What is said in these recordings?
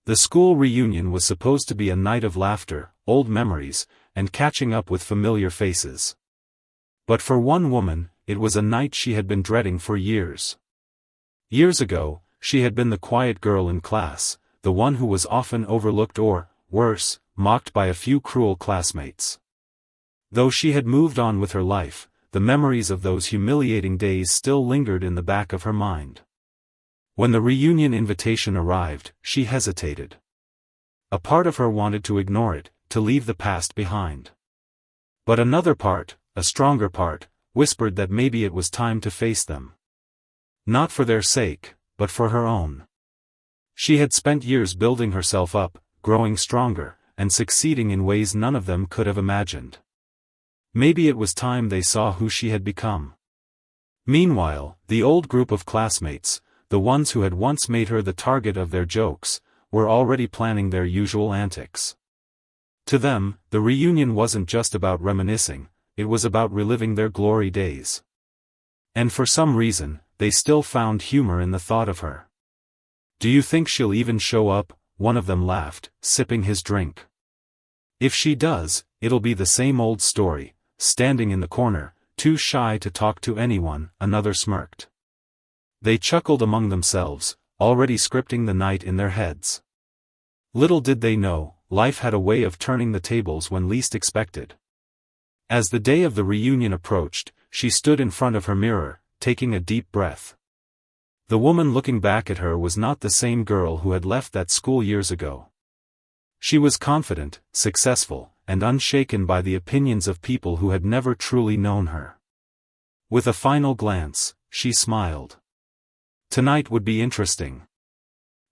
The school reunion was supposed to be a night of laughter, old memories, and catching up with familiar faces. But for one woman, it was a night she had been dreading for years. Years ago, she had been the quiet girl in class, the one who was often overlooked or, worse, mocked by a few cruel classmates. Though she had moved on with her life, the memories of those humiliating days still lingered in the back of her mind. When the reunion invitation arrived, she hesitated. A part of her wanted to ignore it, to leave the past behind. But another part, a stronger part, whispered that maybe it was time to face them. Not for their sake, but for her own. She had spent years building herself up, growing stronger, and succeeding in ways none of them could have imagined. Maybe it was time they saw who she had become. Meanwhile, the old group of classmates, the ones who had once made her the target of their jokes, were already planning their usual antics. To them, the reunion wasn't just about reminiscing, it was about reliving their glory days. And for some reason, they still found humor in the thought of her. "Do you think she'll even show up?" one of them laughed, sipping his drink. "If she does, it'll be the same old story, standing in the corner, too shy to talk to anyone," another smirked. They chuckled among themselves, already scripting the night in their heads. Little did they know, life had a way of turning the tables when least expected. As the day of the reunion approached, she stood in front of her mirror, taking a deep breath. The woman looking back at her was not the same girl who had left that school years ago. She was confident, successful, and unshaken by the opinions of people who had never truly known her. With a final glance, she smiled. Tonight would be interesting.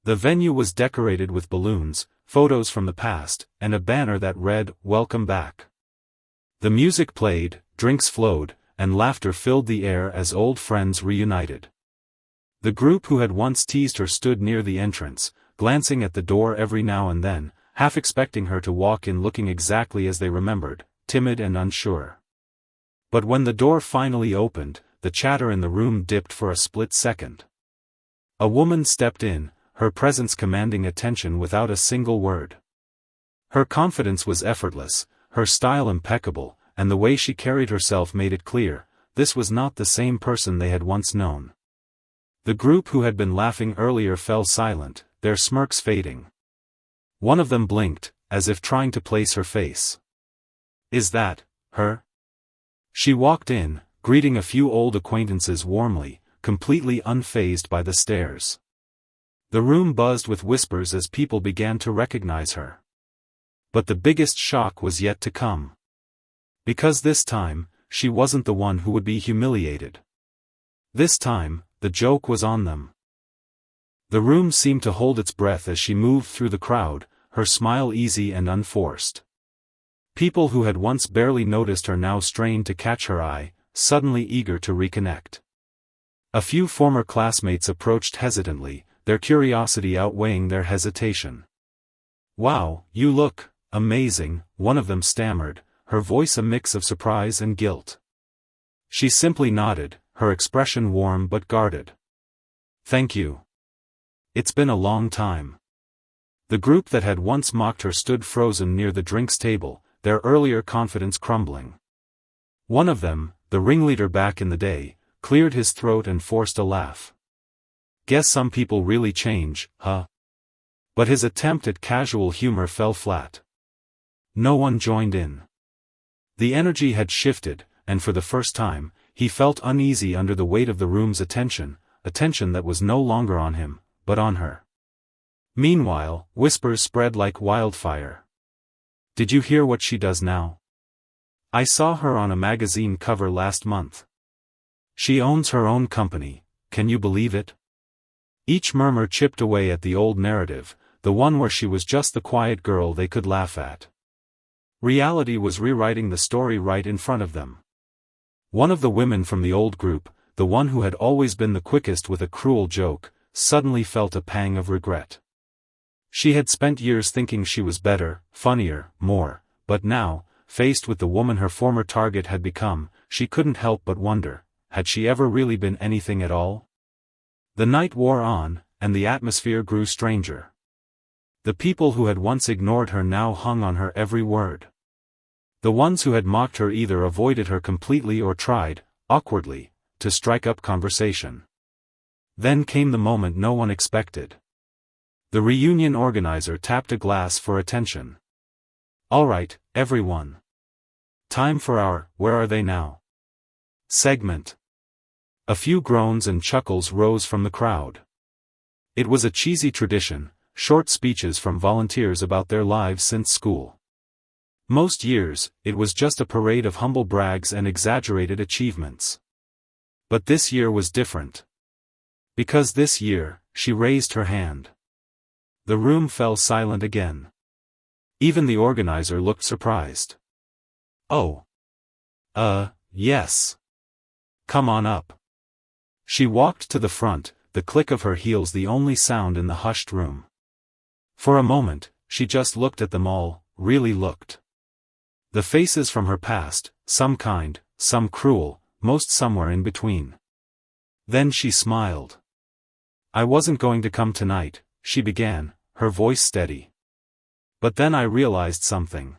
The venue was decorated with balloons, photos from the past, and a banner that read, "Welcome back." The music played, drinks flowed, and laughter filled the air as old friends reunited. The group who had once teased her stood near the entrance, glancing at the door every now and then, half expecting her to walk in looking exactly as they remembered, timid and unsure. But when the door finally opened, the chatter in the room dipped for a split second. A woman stepped in, her presence commanding attention without a single word. Her confidence was effortless, her style impeccable, and the way she carried herself made it clear, this was not the same person they had once known. The group who had been laughing earlier fell silent, their smirks fading. One of them blinked, as if trying to place her face. "Is that her?" She walked in, greeting a few old acquaintances warmly, completely unfazed by the stares. The room buzzed with whispers as people began to recognize her. But the biggest shock was yet to come. Because this time, she wasn't the one who would be humiliated. This time, the joke was on them. The room seemed to hold its breath as she moved through the crowd, her smile easy and unforced. People who had once barely noticed her now strained to catch her eye, suddenly eager to reconnect. A few former classmates approached hesitantly, their curiosity outweighing their hesitation. "Wow, you look amazing," one of them stammered, her voice a mix of surprise and guilt. She simply nodded, her expression warm but guarded. "Thank you. It's been a long time." The group that had once mocked her stood frozen near the drinks table, their earlier confidence crumbling. One of them, the ringleader back in the day, cleared his throat and forced a laugh. "Guess some people really change, huh?" But his attempt at casual humor fell flat. No one joined in. The energy had shifted, and for the first time, he felt uneasy under the weight of the room's attention that was no longer on him, but on her. Meanwhile, whispers spread like wildfire. "Did you hear what she does now? I saw her on a magazine cover last month. She owns her own company, can you believe it?" Each murmur chipped away at the old narrative, the one where she was just the quiet girl they could laugh at. Reality was rewriting the story right in front of them. One of the women from the old group, the one who had always been the quickest with a cruel joke, suddenly felt a pang of regret. She had spent years thinking she was better, funnier, more, but now, faced with the woman her former target had become, she couldn't help but wonder, had she ever really been anything at all? The night wore on, and the atmosphere grew stranger. The people who had once ignored her now hung on her every word. The ones who had mocked her either avoided her completely or tried, awkwardly, to strike up conversation. Then came the moment no one expected. The reunion organizer tapped a glass for attention. "All right, everyone. Time for our 'Where Are They Now?' segment." A few groans and chuckles rose from the crowd. It was a cheesy tradition, short speeches from volunteers about their lives since school. Most years, it was just a parade of humble brags and exaggerated achievements. But this year was different. Because this year, she raised her hand. The room fell silent again. Even the organizer looked surprised. "Oh. Yes. Come on up." She walked to the front, the click of her heels the only sound in the hushed room. For a moment, she just looked at them all, really looked. The faces from her past, some kind, some cruel, most somewhere in between. Then she smiled. "I wasn't going to come tonight," she began, her voice steady. "But then I realized something.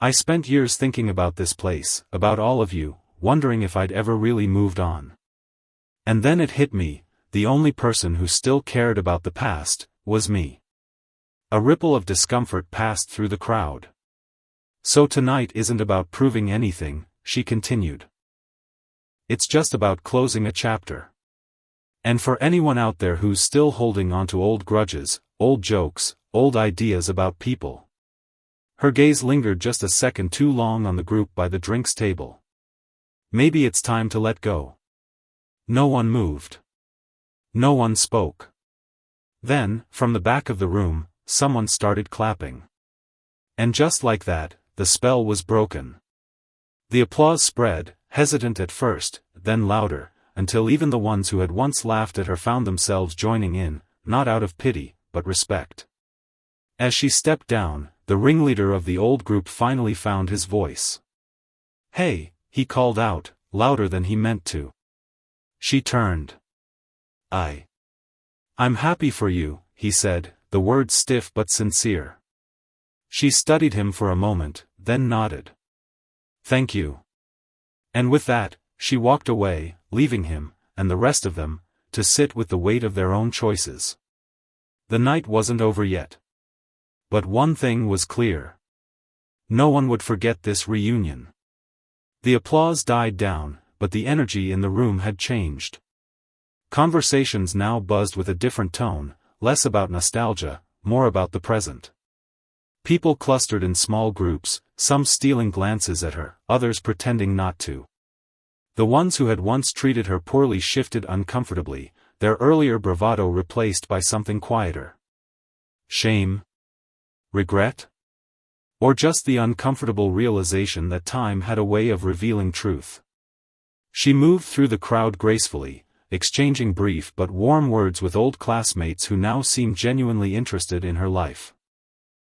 I spent years thinking about this place, about all of you, wondering if I'd ever really moved on. And then it hit me, the only person who still cared about the past, was me." A ripple of discomfort passed through the crowd. "So tonight isn't about proving anything," she continued. "It's just about closing a chapter. And for anyone out there who's still holding on to old grudges, old jokes, old ideas about people." Her gaze lingered just a second too long on the group by the drinks table. "Maybe it's time to let go." No one moved. No one spoke. Then, from the back of the room, someone started clapping. And just like that, the spell was broken. The applause spread, hesitant at first, then louder, until even the ones who had once laughed at her found themselves joining in, not out of pity, but respect. As she stepped down, the ringleader of the old group finally found his voice. "Hey," he called out, louder than he meant to. She turned. "I'm happy for you," he said, the words stiff but sincere. She studied him for a moment, then nodded. "Thank you." And with that, she walked away, leaving him, and the rest of them, to sit with the weight of their own choices. The night wasn't over yet. But one thing was clear. No one would forget this reunion. The applause died down, but the energy in the room had changed. Conversations now buzzed with a different tone, less about nostalgia, more about the present. People clustered in small groups, some stealing glances at her, others pretending not to. The ones who had once treated her poorly shifted uncomfortably, their earlier bravado replaced by something quieter. Shame? Regret? Or just the uncomfortable realization that time had a way of revealing truth. She moved through the crowd gracefully, exchanging brief but warm words with old classmates who now seemed genuinely interested in her life.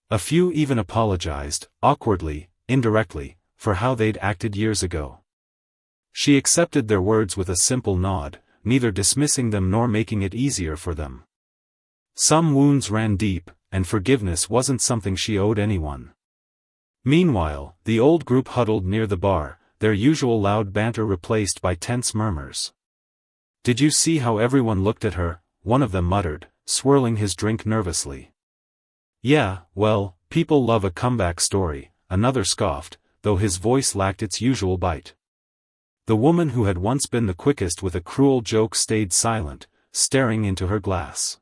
A few even apologized, awkwardly, indirectly, for how they'd acted years ago. She accepted their words with a simple nod, neither dismissing them nor making it easier for them. Some wounds ran deep, and forgiveness wasn't something she owed anyone. Meanwhile, the old group huddled near the bar, their usual loud banter replaced by tense murmurs. "Did you see how everyone looked at her?" one of them muttered, swirling his drink nervously. "Yeah, well, people love a comeback story," another scoffed, though his voice lacked its usual bite. The woman who had once been the quickest with a cruel joke stayed silent, staring into her glass.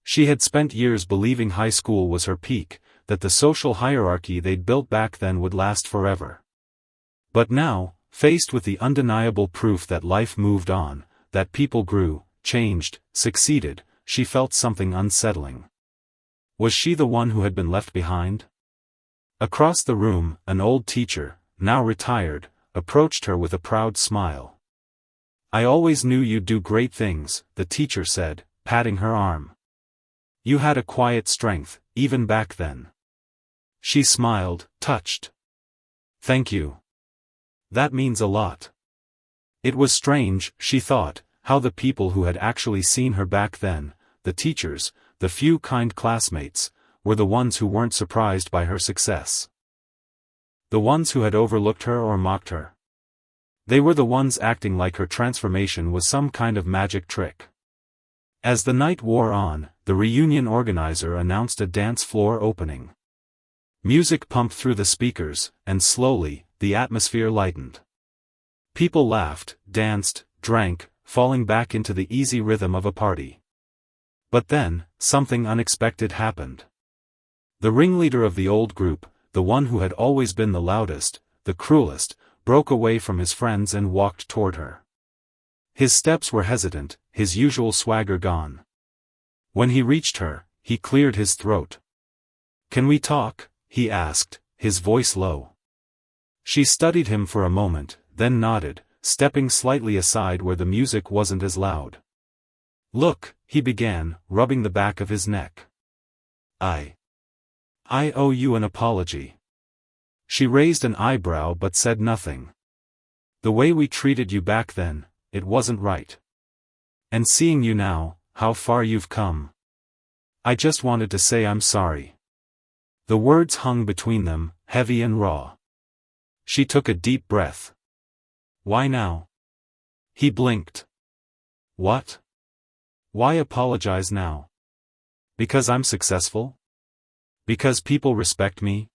She had spent years believing high school was her peak, that the social hierarchy they'd built back then would last forever. But now, faced with the undeniable proof that life moved on, that people grew, changed, succeeded, she felt something unsettling. Was she the one who had been left behind? Across the room, an old teacher, now retired, approached her with a proud smile. "I always knew you'd do great things," the teacher said, patting her arm. "You had a quiet strength, even back then." She smiled, touched. "Thank you. That means a lot." It was strange, she thought, how the people who had actually seen her back then, the teachers, the few kind classmates, were the ones who weren't surprised by her success. The ones who had overlooked her or mocked her. They were the ones acting like her transformation was some kind of magic trick. As the night wore on, the reunion organizer announced a dance floor opening. Music pumped through the speakers, and slowly, the atmosphere lightened. People laughed, danced, drank, falling back into the easy rhythm of a party. But then, something unexpected happened. The ringleader of the old group, the one who had always been the loudest, the cruelest, broke away from his friends and walked toward her. His steps were hesitant, his usual swagger gone. When he reached her, he cleared his throat. "Can we talk?" he asked, his voice low. She studied him for a moment, then nodded, stepping slightly aside where the music wasn't as loud. "Look," he began, rubbing the back of his neck. I owe you an apology." She raised an eyebrow but said nothing. "The way we treated you back then, it wasn't right. And seeing you now, how far you've come. I just wanted to say I'm sorry." The words hung between them, heavy and raw. She took a deep breath. "Why now?" He blinked. "What? Why apologize now? Because I'm successful? Because people respect me?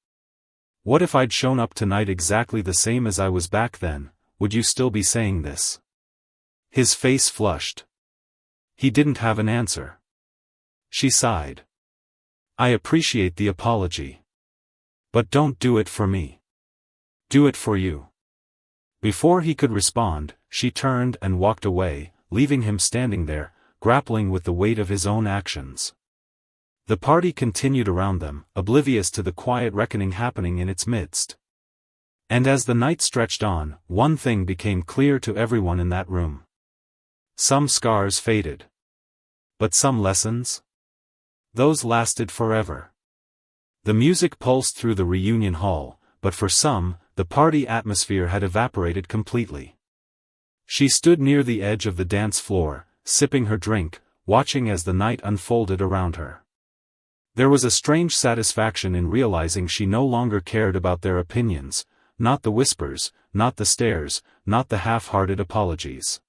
What if I'd shown up tonight exactly the same as I was back then, would you still be saying this?" His face flushed. He didn't have an answer. She sighed. "I appreciate the apology. But don't do it for me. Do it for you." Before he could respond, she turned and walked away, leaving him standing there, grappling with the weight of his own actions. The party continued around them, oblivious to the quiet reckoning happening in its midst. And as the night stretched on, one thing became clear to everyone in that room. Some scars faded. But some lessons? Those lasted forever. The music pulsed through the reunion hall, but for some, the party atmosphere had evaporated completely. She stood near the edge of the dance floor, sipping her drink, watching as the night unfolded around her. There was a strange satisfaction in realizing she no longer cared about their opinions, not the whispers, not the stares, not the half-hearted apologies.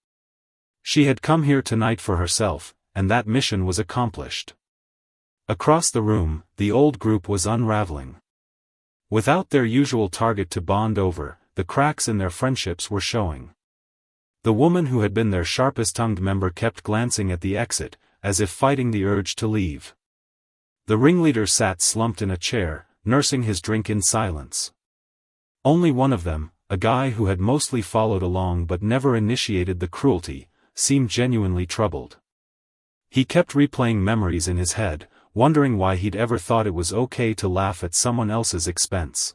She had come here tonight for herself, and that mission was accomplished. Across the room, the old group was unraveling. Without their usual target to bond over, the cracks in their friendships were showing. The woman who had been their sharpest-tongued member kept glancing at the exit, as if fighting the urge to leave. The ringleader sat slumped in a chair, nursing his drink in silence. Only one of them, a guy who had mostly followed along but never initiated the cruelty, seemed genuinely troubled. He kept replaying memories in his head, wondering why he'd ever thought it was okay to laugh at someone else's expense.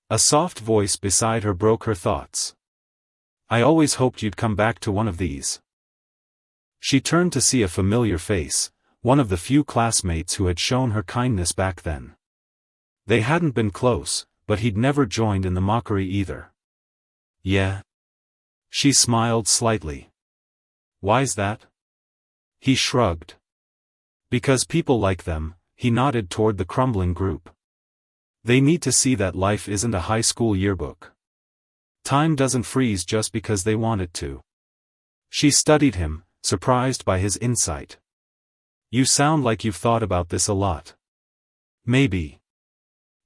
A soft voice beside her broke her thoughts. "I always hoped you'd come back to one of these." She turned to see a familiar face, one of the few classmates who had shown her kindness back then. They hadn't been close, but he'd never joined in the mockery either. "Yeah?" She smiled slightly. "Why's that?" He shrugged. "Because people like them," he nodded toward the crumbling group. "They need to see that life isn't a high school yearbook. Time doesn't freeze just because they want it to." She studied him, surprised by his insight. "You sound like you've thought about this a lot." "Maybe."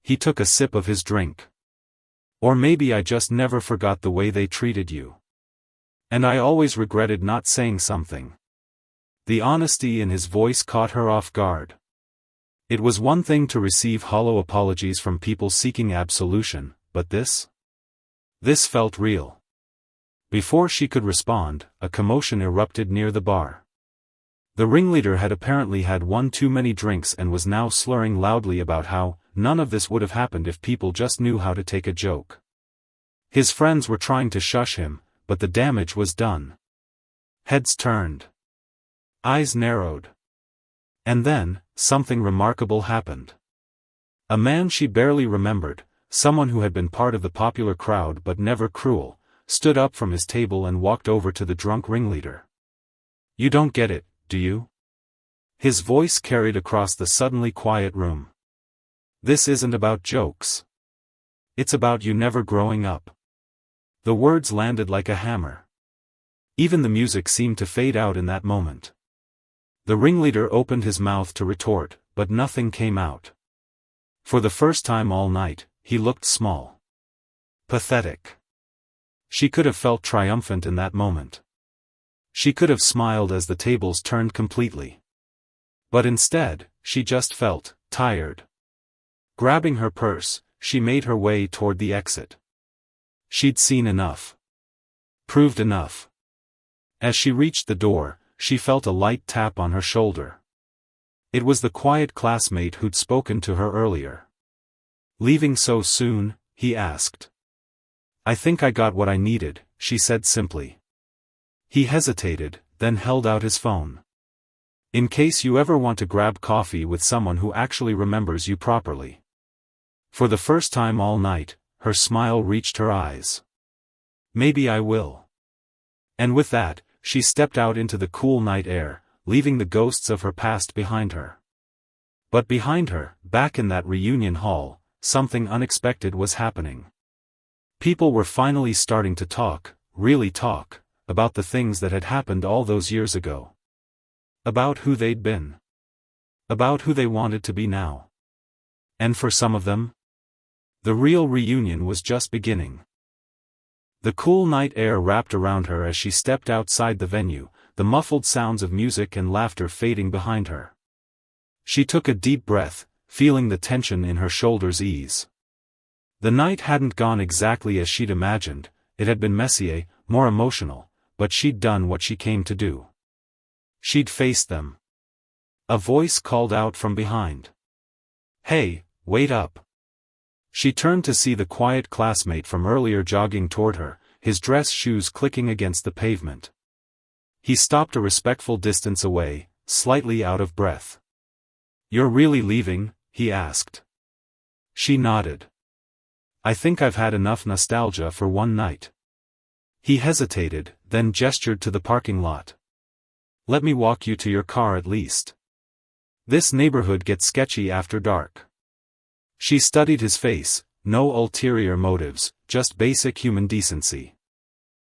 He took a sip of his drink. "Or maybe I just never forgot the way they treated you. And I always regretted not saying something." The honesty in his voice caught her off guard. It was one thing to receive hollow apologies from people seeking absolution, but this? This felt real. Before she could respond, a commotion erupted near the bar. The ringleader had apparently had one too many drinks and was now slurring loudly about how none of this would have happened if people just knew how to take a joke. His friends were trying to shush him, but the damage was done. Heads turned. Eyes narrowed. And then, something remarkable happened. A man she barely remembered, someone who had been part of the popular crowd but never cruel, stood up from his table and walked over to the drunk ringleader. "You don't get it, do you?" His voice carried across the suddenly quiet room. This isn't about jokes. It's about you never growing up. The words landed like a hammer. Even the music seemed to fade out in that moment. The ringleader opened his mouth to retort, but nothing came out. For the first time all night, he looked small. Pathetic. She could have felt triumphant in that moment. She could have smiled as the tables turned completely. But instead, she just felt tired. Grabbing her purse, she made her way toward the exit. She'd seen enough. Proved enough. As she reached the door, she felt a light tap on her shoulder. It was the quiet classmate who'd spoken to her earlier. "Leaving so soon?" he asked. "I think I got what I needed," she said simply. He hesitated, then held out his phone. "In case you ever want to grab coffee with someone who actually remembers you properly." For the first time all night, her smile reached her eyes. "Maybe I will." And with that, she stepped out into the cool night air, leaving the ghosts of her past behind her. But behind her, back in that reunion hall, something unexpected was happening. People were finally starting to talk, really talk, about the things that had happened all those years ago. About who they'd been. About who they wanted to be now. And for some of them, the real reunion was just beginning. The cool night air wrapped around her as she stepped outside the venue, the muffled sounds of music and laughter fading behind her. She took a deep breath, feeling the tension in her shoulders ease. The night hadn't gone exactly as she'd imagined, it had been messier, more emotional, but she'd done what she came to do. She'd faced them. A voice called out from behind. "Hey, wait up." She turned to see the quiet classmate from earlier jogging toward her, his dress shoes clicking against the pavement. He stopped a respectful distance away, slightly out of breath. "You're really leaving?" he asked. She nodded. "I think I've had enough nostalgia for one night." He hesitated, then gestured to the parking lot. "Let me walk you to your car at least. This neighborhood gets sketchy after dark." She studied his face, no ulterior motives, just basic human decency.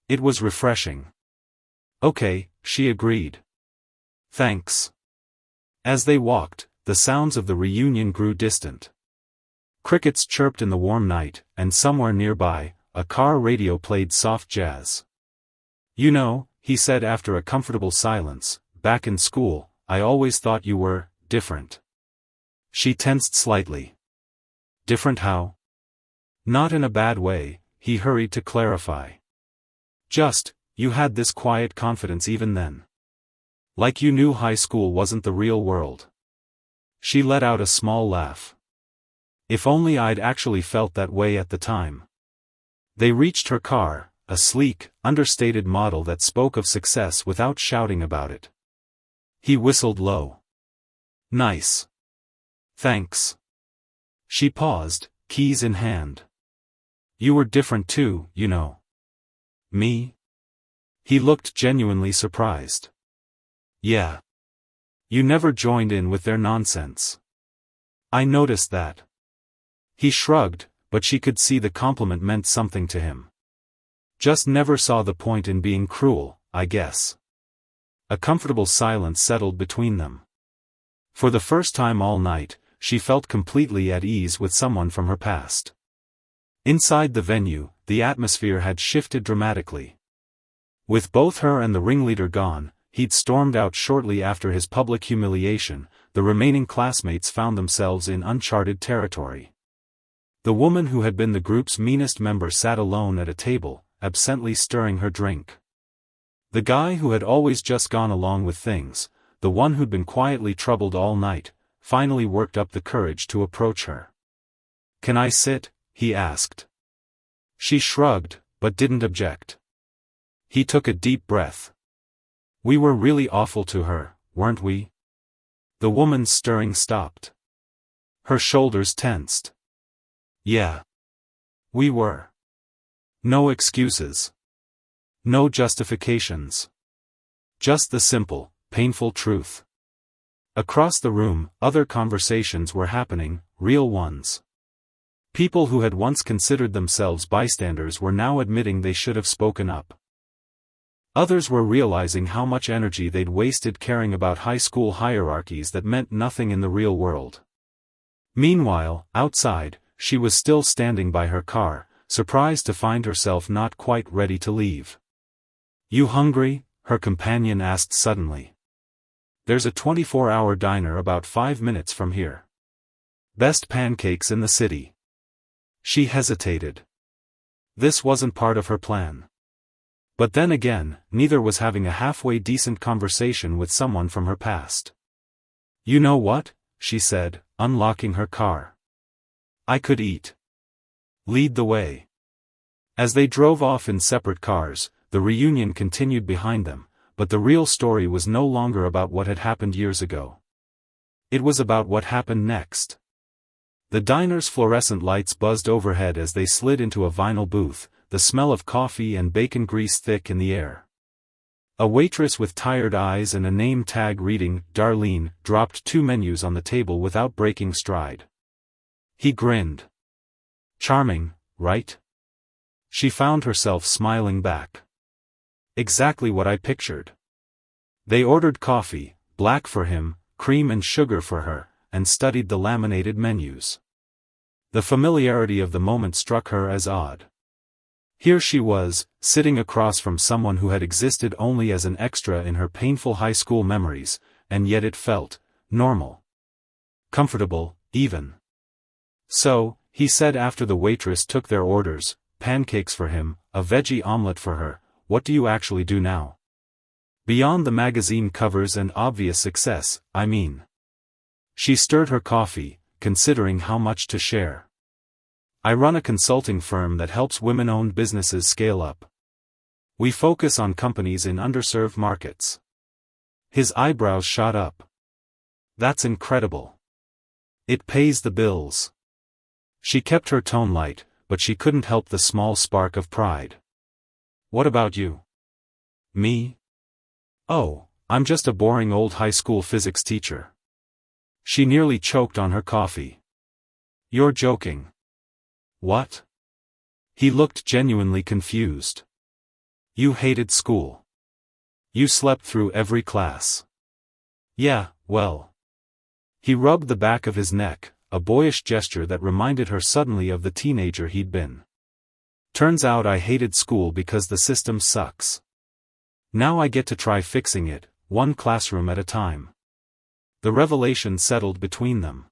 It was refreshing. "Okay," she agreed. "Thanks." As they walked, the sounds of the reunion grew distant. Crickets chirped in the warm night, and somewhere nearby, a car radio played soft jazz. "You know," he said after a comfortable silence, "back in school, I always thought you were different." She tensed slightly. "Different how?" "Not in a bad way," he hurried to clarify. "Just, you had this quiet confidence even then. Like you knew high school wasn't the real world." She let out a small laugh. "If only I'd actually felt that way at the time." They reached her car, a sleek, understated model that spoke of success without shouting about it. He whistled low. "Nice. Thanks." She paused, keys in hand. "You were different too, you know." "Me?" He looked genuinely surprised. "Yeah. You never joined in with their nonsense. I noticed that." He shrugged, but she could see the compliment meant something to him. "Just never saw the point in being cruel, I guess." A comfortable silence settled between them. For the first time all night, she felt completely at ease with someone from her past. Inside the venue, the atmosphere had shifted dramatically. With both her and the ringleader gone, he'd stormed out shortly after his public humiliation. The remaining classmates found themselves in uncharted territory. The woman who had been the group's meanest member sat alone at a table, absently stirring her drink. The guy who had always just gone along with things, the one who'd been quietly troubled all night, finally worked up the courage to approach her. "Can I sit?" he asked. She shrugged, but didn't object. He took a deep breath. "We were really awful to her, weren't we?" The woman's stirring stopped. Her shoulders tensed. "Yeah. We were. No excuses. No justifications. Just the simple, painful truth." Across the room, other conversations were happening, real ones. People who had once considered themselves bystanders were now admitting they should have spoken up. Others were realizing how much energy they'd wasted caring about high school hierarchies that meant nothing in the real world. Meanwhile, outside, she was still standing by her car, surprised to find herself not quite ready to leave. "You hungry?" her companion asked suddenly. "There's a 24-hour diner about 5 minutes from here. Best pancakes in the city." She hesitated. This wasn't part of her plan. But then again, neither was having a halfway decent conversation with someone from her past. "You know what?" she said, unlocking her car. "I could eat. Lead the way." As they drove off in separate cars, the reunion continued behind them, but the real story was no longer about what had happened years ago. It was about what happened next. The diner's fluorescent lights buzzed overhead as they slid into a vinyl booth, the smell of coffee and bacon grease thick in the air. A waitress with tired eyes and a name tag reading, "Darlene," dropped 2 menus on the table without breaking stride. He grinned. "Charming, right?" She found herself smiling back. "Exactly what I pictured." They ordered coffee, black for him, cream and sugar for her, and studied the laminated menus. The familiarity of the moment struck her as odd. Here she was, sitting across from someone who had existed only as an extra in her painful high school memories, and yet it felt normal. Comfortable, even. "So," he said after the waitress took their orders, pancakes for him, a veggie omelette for her, "what do you actually do now? Beyond the magazine covers and obvious success, I mean." She stirred her coffee, considering how much to share. "I run a consulting firm that helps women-owned businesses scale up. We focus on companies in underserved markets." His eyebrows shot up. "That's incredible. It pays the bills." She kept her tone light, but she couldn't help the small spark of pride. "What about you?" "Me? Oh, I'm just a boring old high school physics teacher." She nearly choked on her coffee. "You're joking." "What?" He looked genuinely confused. "You hated school. You slept through every class." "Yeah, well." He rubbed the back of his neck, a boyish gesture that reminded her suddenly of the teenager he'd been. "Turns out I hated school because the system sucks. Now I get to try fixing it, one classroom at a time." The revelation settled between them.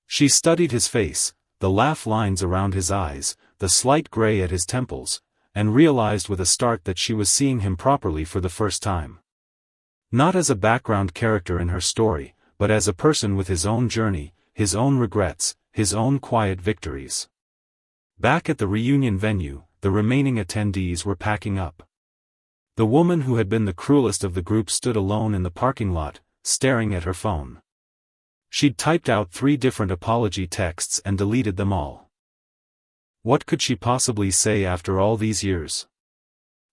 She studied his face, the laugh lines around his eyes, the slight gray at his temples, and realized with a start that she was seeing him properly for the first time. Not as a background character in her story, but as a person with his own journey, his own regrets, his own quiet victories. Back at the reunion venue, the remaining attendees were packing up. The woman who had been the cruelest of the group stood alone in the parking lot, staring at her phone. She'd typed out 3 different apology texts and deleted them all. What could she possibly say after all these years?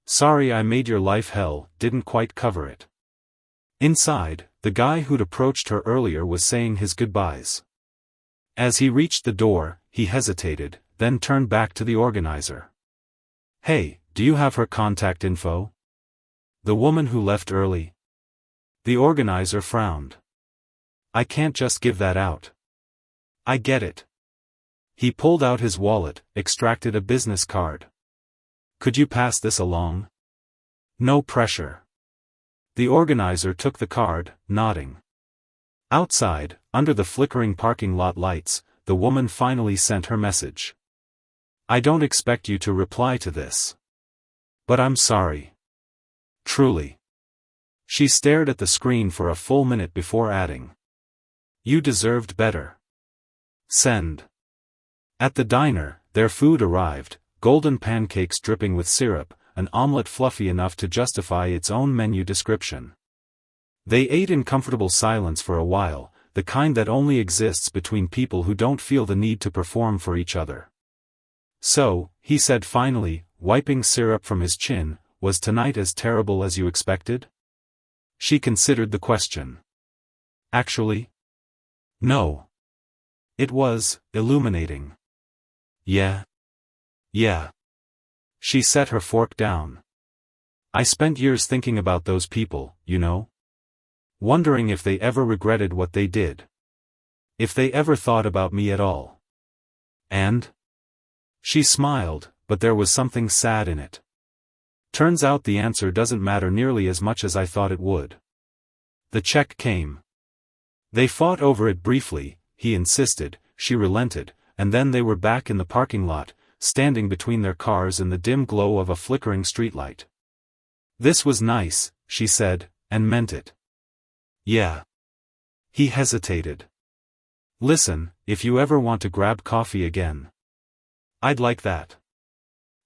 "Sorry I made your life hell," didn't quite cover it. Inside, the guy who'd approached her earlier was saying his goodbyes. As he reached the door, he hesitated, then turned back to the organizer. "Hey, do you have her contact info? The woman who left early?" The organizer frowned. "I can't just give that out." "I get it." He pulled out his wallet, extracted a business card. "Could you pass this along?" "No pressure." The organizer took the card, nodding. Outside, under the flickering parking lot lights, the woman finally sent her message. "I don't expect you to reply to this. But I'm sorry. Truly." She stared at the screen for a full minute before adding, "You deserved better. Send." At the diner, their food arrived, golden pancakes dripping with syrup, an omelette fluffy enough to justify its own menu description. They ate in comfortable silence for a while, the kind that only exists between people who don't feel the need to perform for each other. "So," he said finally, wiping syrup from his chin, "was tonight as terrible as you expected?" She considered the question. Actually? No. It was illuminating. Yeah. Yeah. She set her fork down. I spent years thinking about those people, you know? Wondering if they ever regretted what they did. If they ever thought about me at all. And? She smiled, but there was something sad in it. Turns out the answer doesn't matter nearly as much as I thought it would. The check came. They fought over it briefly, he insisted, she relented, and then they were back in the parking lot, standing between their cars in the dim glow of a flickering streetlight. This was nice, she said, and meant it. Yeah. He hesitated. Listen, if you ever want to grab coffee again. I'd like that.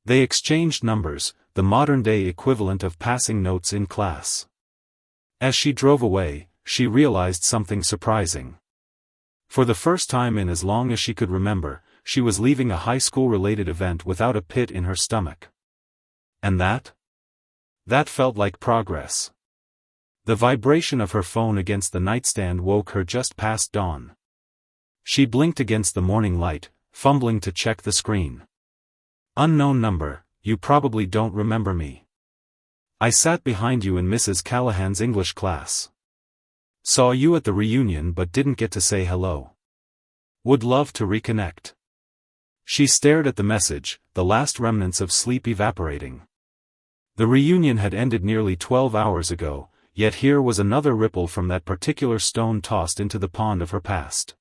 They exchanged numbers, the modern-day equivalent of passing notes in class. As she drove away, she realized something surprising. For the first time in as long as she could remember, she was leaving a high school-related event without a pit in her stomach. And that? That felt like progress. The vibration of her phone against the nightstand woke her just past dawn. She blinked against the morning light, fumbling to check the screen. Unknown number, you probably don't remember me. I sat behind you in Mrs. Callahan's English class. Saw you at the reunion but didn't get to say hello. Would love to reconnect. She stared at the message, the last remnants of sleep evaporating. The reunion had ended nearly 12 hours ago, yet here was another ripple from that particular stone tossed into the pond of her past.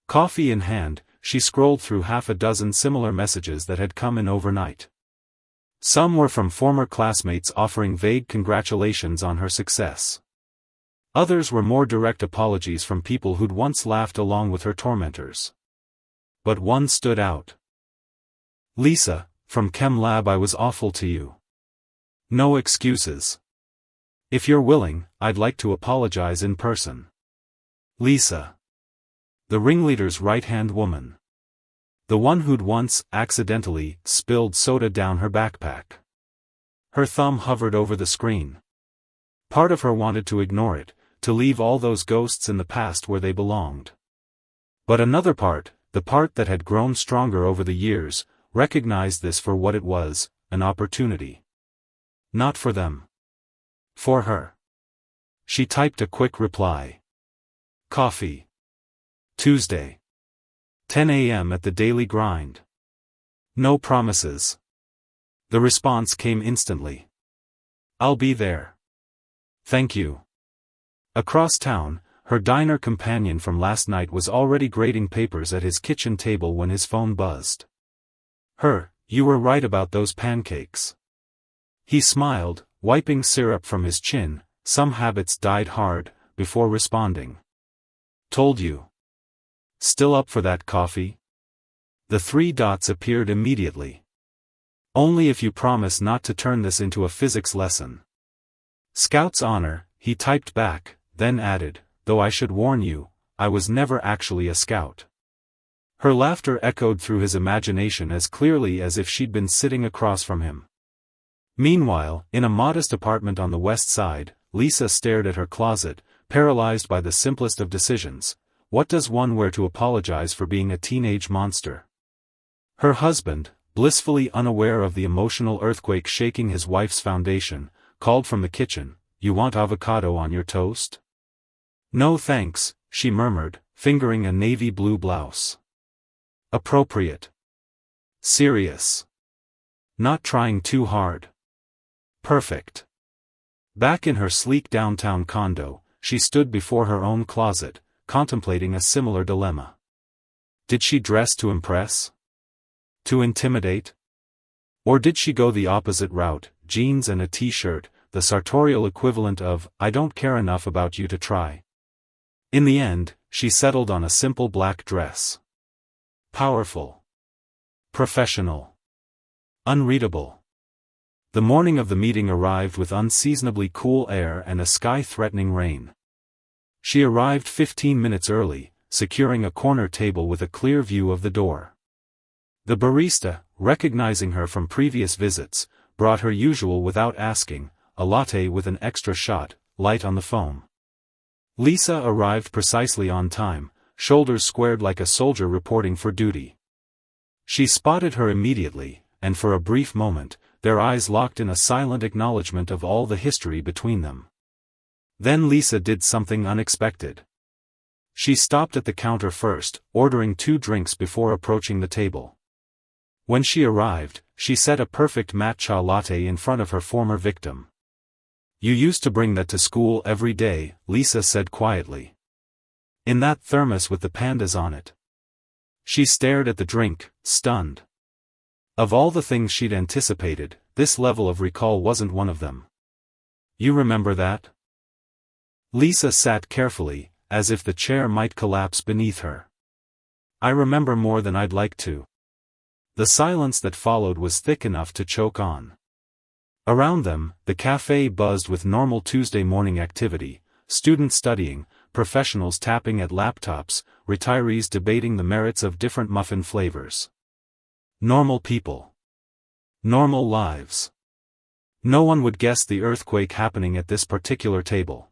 Coffee in hand, she scrolled through half a dozen similar messages that had come in overnight. Some were from former classmates offering vague congratulations on her success. Others were more direct apologies from people who'd once laughed along with her tormentors. But one stood out. Lisa, from Chem Lab, I was awful to you. No excuses. If you're willing, I'd like to apologize in person. Lisa. The ringleader's right-hand woman. The one who'd once, accidentally, spilled soda down her backpack. Her thumb hovered over the screen. Part of her wanted to ignore it, to leave all those ghosts in the past where they belonged. But another part, the part that had grown stronger over the years, recognized this for what it was, an opportunity. Not for them. For her. She typed a quick reply. Coffee. Tuesday. 10 a.m. at the Daily Grind. No promises. The response came instantly. I'll be there. Thank you. Across town, her diner companion from last night was already grading papers at his kitchen table when his phone buzzed. You were right about those pancakes. He smiled, wiping syrup from his chin. Some habits died hard, before responding. Told you. Still up for that coffee? The 3 dots appeared immediately. Only if you promise not to turn this into a physics lesson. Scout's honor, he typed back, then added, though I should warn you, I was never actually a scout. Her laughter echoed through his imagination as clearly as if she'd been sitting across from him. Meanwhile, in a modest apartment on the west side, Lisa stared at her closet, paralyzed by the simplest of decisions. What does one wear to apologize for being a teenage monster? Her husband, blissfully unaware of the emotional earthquake shaking his wife's foundation, called from the kitchen, "You want avocado on your toast?" "No thanks," she murmured, fingering a navy blue blouse. Appropriate. Serious. Not trying too hard. Perfect. Back in her sleek downtown condo, she stood before her own closet, contemplating a similar dilemma. Did she dress to impress? To intimidate? Or did she go the opposite route, jeans and a t-shirt, the sartorial equivalent of, I don't care enough about you to try? In the end, she settled on a simple black dress. Powerful. Professional. Unreadable. The morning of the meeting arrived with unseasonably cool air and a sky-threatening rain. She arrived 15 minutes early, securing a corner table with a clear view of the door. The barista, recognizing her from previous visits, brought her usual without asking, a latte with an extra shot, light on the foam. Lisa arrived precisely on time, shoulders squared like a soldier reporting for duty. She spotted her immediately, and for a brief moment, their eyes locked in a silent acknowledgement of all the history between them. Then Lisa did something unexpected. She stopped at the counter first, ordering 2 drinks before approaching the table. When she arrived, she set a perfect matcha latte in front of her former victim. "You used to bring that to school every day," Lisa said quietly. "In that thermos with the pandas on it." She stared at the drink, stunned. Of all the things she'd anticipated, this level of recall wasn't one of them. "You remember that?" Lisa sat carefully, as if the chair might collapse beneath her. "I remember more than I'd like to." The silence that followed was thick enough to choke on. Around them, the cafe buzzed with normal Tuesday morning activity, students studying, professionals tapping at laptops, retirees debating the merits of different muffin flavors. Normal people. Normal lives. No one would guess the earthquake happening at this particular table.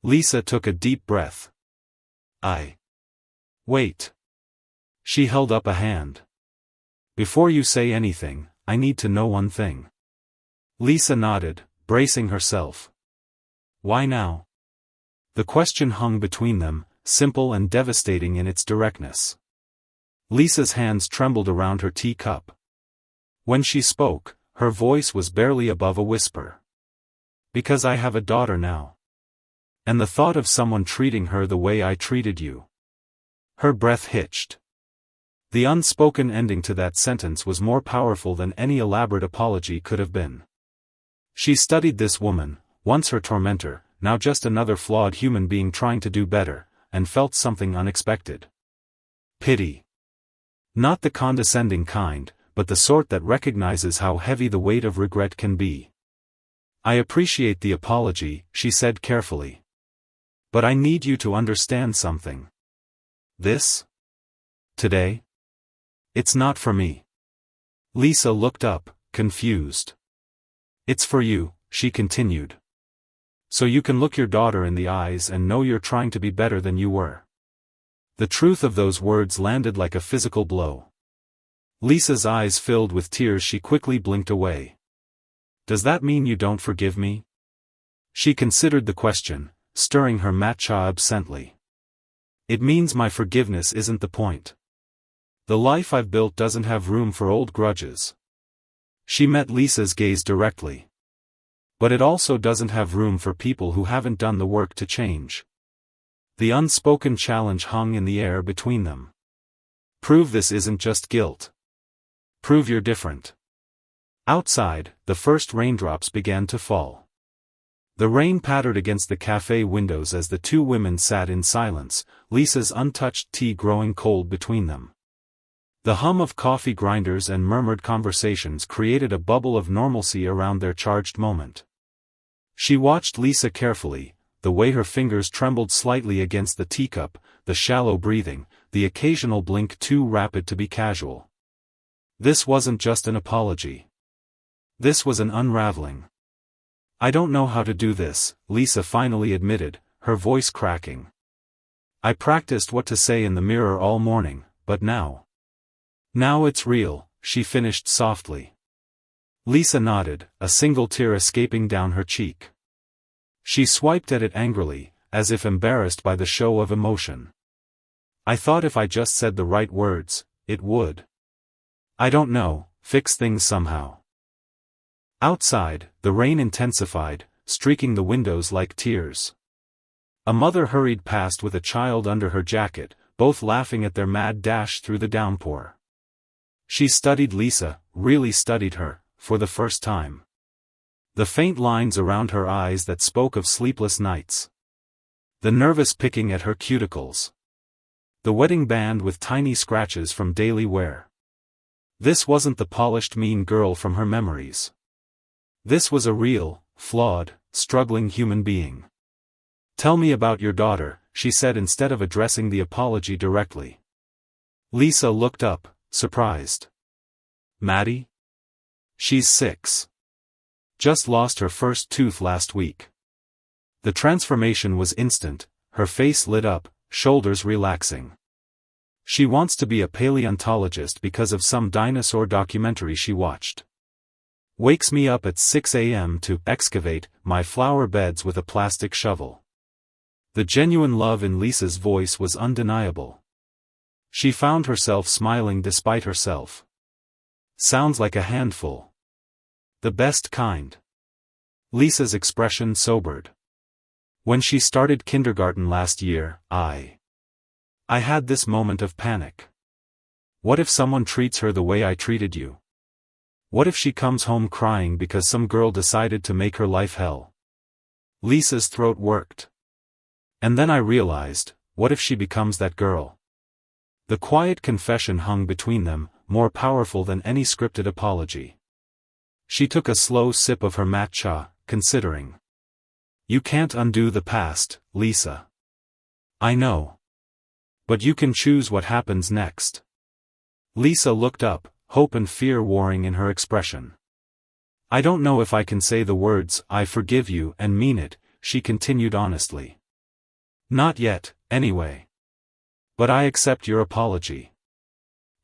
Lisa took a deep breath. Wait. She held up a hand. "Before you say anything, I need to know one thing." Lisa nodded, bracing herself. "Why now?" The question hung between them, simple and devastating in its directness. Lisa's hands trembled around her teacup. When she spoke, her voice was barely above a whisper. "Because I have a daughter now. And the thought of someone treating her the way I treated you." Her breath hitched. The unspoken ending to that sentence was more powerful than any elaborate apology could have been. She studied this woman, once her tormentor, now just another flawed human being trying to do better, and felt something unexpected. Pity. Not the condescending kind, but the sort that recognizes how heavy the weight of regret can be. "I appreciate the apology," she said carefully. "But I need you to understand something. Today? It's not for me." Lisa looked up, confused. "It's for you," she continued. "So you can look your daughter in the eyes and know you're trying to be better than you were." The truth of those words landed like a physical blow. Lisa's eyes filled with tears. She quickly blinked away. "Does that mean you don't forgive me?" She considered the question, stirring her matcha absently. "It means my forgiveness isn't the point. The life I've built doesn't have room for old grudges." She met Lisa's gaze directly. "But it also doesn't have room for people who haven't done the work to change." The unspoken challenge hung in the air between them. "Prove this isn't just guilt. Prove you're different." Outside, the first raindrops began to fall. The rain pattered against the cafe windows as the 2 women sat in silence, Lisa's untouched tea growing cold between them. The hum of coffee grinders and murmured conversations created a bubble of normalcy around their charged moment. She watched Lisa carefully, the way her fingers trembled slightly against the teacup, the shallow breathing, the occasional blink too rapid to be casual. This wasn't just an apology. This was an unraveling. "I don't know how to do this," Lisa finally admitted, her voice cracking. "I practiced what to say in the mirror all morning, but now it's real," she finished softly. Lisa nodded, a single tear escaping down her cheek. She swiped at it angrily, as if embarrassed by the show of emotion. "I thought if I just said the right words, it would. I don't know, fix things somehow." Outside, the rain intensified, streaking the windows like tears. A mother hurried past with a child under her jacket, both laughing at their mad dash through the downpour. She studied Lisa, really studied her, for the first time. The faint lines around her eyes that spoke of sleepless nights. The nervous picking at her cuticles. The wedding band with tiny scratches from daily wear. This wasn't the polished mean girl from her memories. This was a real, flawed, struggling human being. "Tell me about your daughter," she said instead of addressing the apology directly. Lisa looked up, surprised. "Maddie? She's 6. Just lost her first tooth last week." The transformation was instant, her face lit up, shoulders relaxing. She wants to be a paleontologist because of some dinosaur documentary she watched. Wakes me up at 6 a.m. to excavate my flower beds with a plastic shovel. The genuine love in Lisa's voice was undeniable. She found herself smiling despite herself. Sounds like a handful. The best kind. Lisa's expression sobered. When she started kindergarten last year, I had this moment of panic. What if someone treats her the way I treated you? What if she comes home crying because some girl decided to make her life hell? Lisa's throat worked. And then I realized, what if she becomes that girl? The quiet confession hung between them, more powerful than any scripted apology. She took a slow sip of her matcha, considering. You can't undo the past, Lisa. I know. But you can choose what happens next. Lisa looked up, hope and fear warring in her expression. I don't know if I can say the words, I forgive you, and mean it, she continued honestly. Not yet, anyway. But I accept your apology.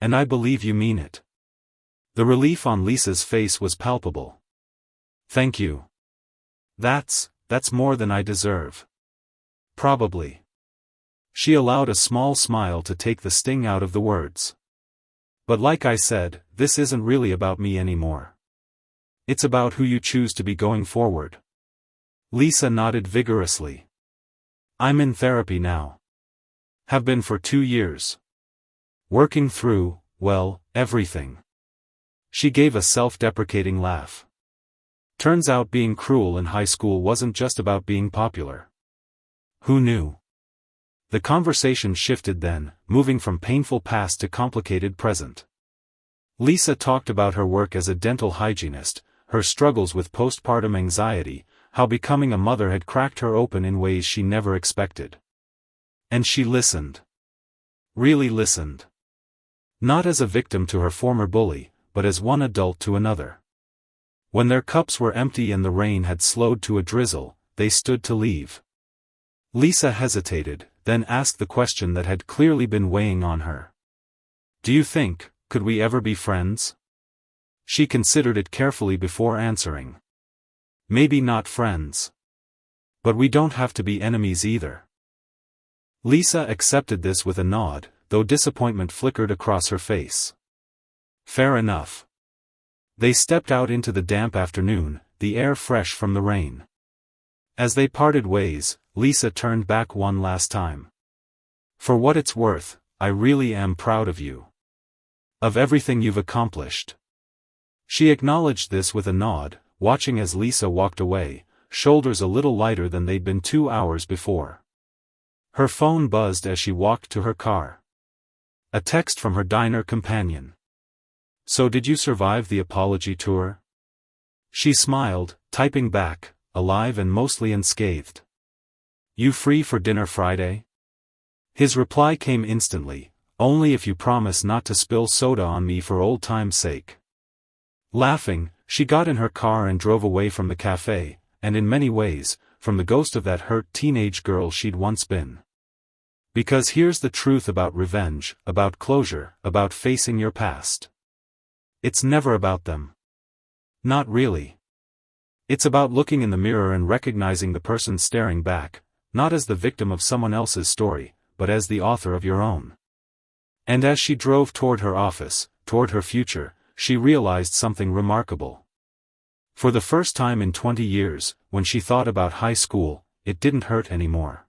And I believe you mean it. The relief on Lisa's face was palpable. Thank you. That's more than I deserve. Probably. She allowed a small smile to take the sting out of the words. But like I said, this isn't really about me anymore. It's about who you choose to be going forward. Lisa nodded vigorously. I'm in therapy now. Have been for 2 years. Working through, well, everything. She gave a self-deprecating laugh. Turns out being cruel in high school wasn't just about being popular. Who knew? The conversation shifted then, moving from painful past to complicated present. Lisa talked about her work as a dental hygienist, her struggles with postpartum anxiety, how becoming a mother had cracked her open in ways she never expected. And she listened. Really listened. Not as a victim to her former bully, but as one adult to another. When their cups were empty and the rain had slowed to a drizzle, they stood to leave. Lisa hesitated, then asked the question that had clearly been weighing on her. Do you think, could we ever be friends? She considered it carefully before answering. Maybe not friends. But we don't have to be enemies either. Lisa accepted this with a nod, though disappointment flickered across her face. Fair enough. They stepped out into the damp afternoon, the air fresh from the rain. As they parted ways, Lisa turned back one last time. For what it's worth, I really am proud of you. Of everything you've accomplished. She acknowledged this with a nod, watching as Lisa walked away, shoulders a little lighter than they'd been 2 hours before. Her phone buzzed as she walked to her car. A text from her diner companion. So did you survive the apology tour? She smiled, typing back, alive and mostly unscathed. You free for dinner Friday? His reply came instantly, only if you promise not to spill soda on me for old time's sake. Laughing, she got in her car and drove away from the cafe, and in many ways, from the ghost of that hurt teenage girl she'd once been. Because here's the truth about revenge, about closure, about facing your past. It's never about them. Not really. It's about looking in the mirror and recognizing the person staring back, not as the victim of someone else's story, but as the author of your own. And as she drove toward her office, toward her future, she realized something remarkable. For the first time in 20 years, when she thought about high school, it didn't hurt anymore.